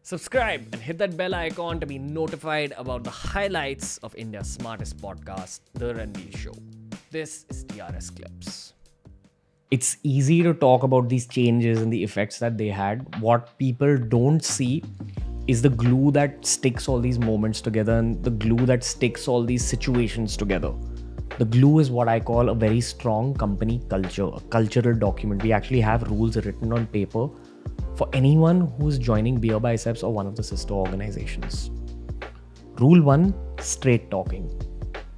Subscribe and hit that bell icon to be notified about the highlights of India's smartest podcast, The Ranveer Show. This is TRS Clips. It's easy to talk about these changes and the effects that they had. What people don't see is the glue that sticks all these moments together and the glue that sticks all these situations together. The glue is what I call a very strong company culture, a cultural document. We actually have rules written on paper for anyone who's joining BeerBiceps or one of the sister organizations. Rule 1, straight talking.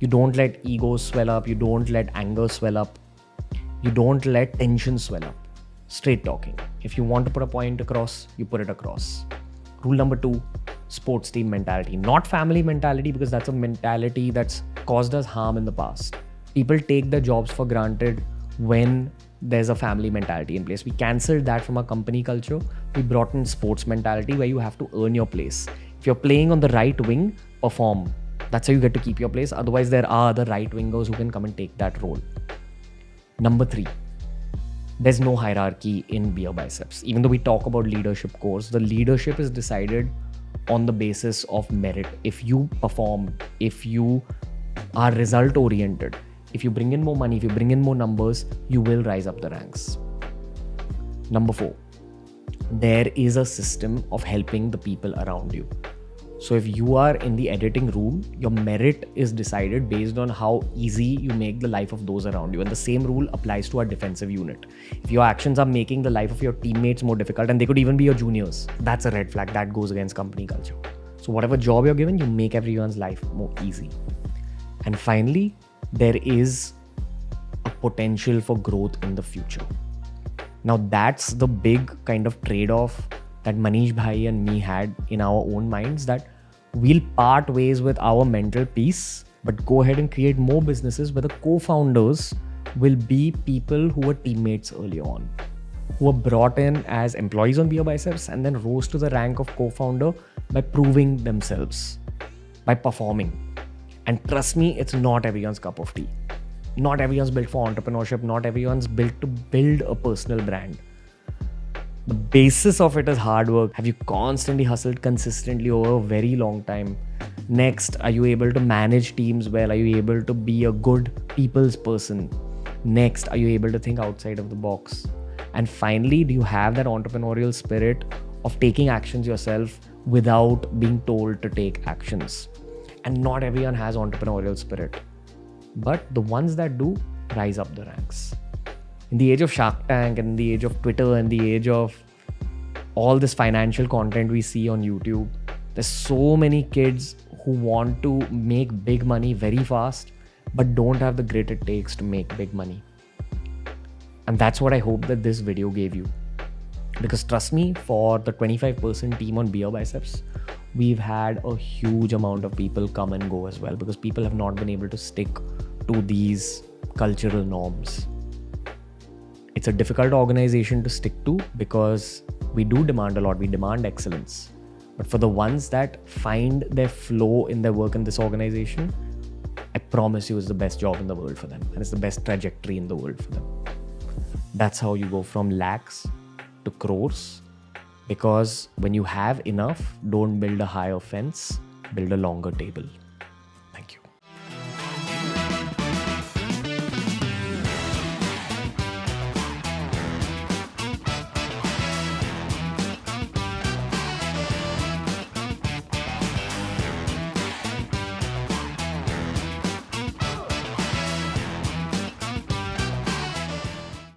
You don't let ego swell up, you don't let anger swell up, you don't let tension swell up. Straight talking. If you want to put a point across, you put it across. Rule number 2, sports team mentality. Not family mentality, because that's a mentality that's caused us harm in the past. People take their jobs for granted when there's a family mentality in place. We cancelled that from our company culture. We brought in sports mentality where you have to earn your place. If you're playing on the right wing, perform. That's how you get to keep your place. Otherwise, there are other right wingers who can come and take that role. Number 3, there's no hierarchy in BeerBiceps. Even though we talk about leadership course, the leadership is decided on the basis of merit. If you perform, if you are result oriented, if you bring in more money, if you bring in more numbers, you will rise up the ranks. Number 4, there is a system of helping the people around you. So if you are in the editing room, your merit is decided based on how easy you make the life of those around you. And the same rule applies to our defensive unit. If your actions are making the life of your teammates more difficult, and they could even be your juniors, that's a red flag. That goes against company culture. So whatever job you're given, you make everyone's life more easy. And finally, there is a potential for growth in the future. Now that's the big kind of trade-off that Manish Bhai and me had in our own minds, that we'll part ways with our mental peace, but go ahead and create more businesses where the co-founders will be people who were teammates early on, who were brought in as employees on BeerBiceps and then rose to the rank of co-founder by proving themselves, by performing. And trust me, it's not everyone's cup of tea. Not everyone's built for entrepreneurship. Not everyone's built to build a personal brand. The basis of it is hard work. Have you constantly hustled consistently over a very long time? Next, are you able to manage teams well? Are you able to be a good people's person? Next, are you able to think outside of the box? And finally, do you have that entrepreneurial spirit of taking actions yourself without being told to take actions? And not everyone has entrepreneurial spirit, but the ones that do rise up the ranks. In the age of Shark Tank and the age of Twitter and the age of all this financial content we see on YouTube, there's so many kids who want to make big money very fast, but don't have the grit it takes to make big money. And that's what I hope that this video gave you. Because trust me, for the 25% team on BeerBiceps, we've had a huge amount of people come and go as well, because people have not been able to stick to these cultural norms. It's a difficult organization to stick to because we do demand a lot. We demand excellence. But for the ones that find their flow in their work in this organization, I promise you it's the best job in the world for them. And it's the best trajectory in the world for them. That's how you go from lakhs to crores. Because when you have enough, don't build a higher fence, build a longer table.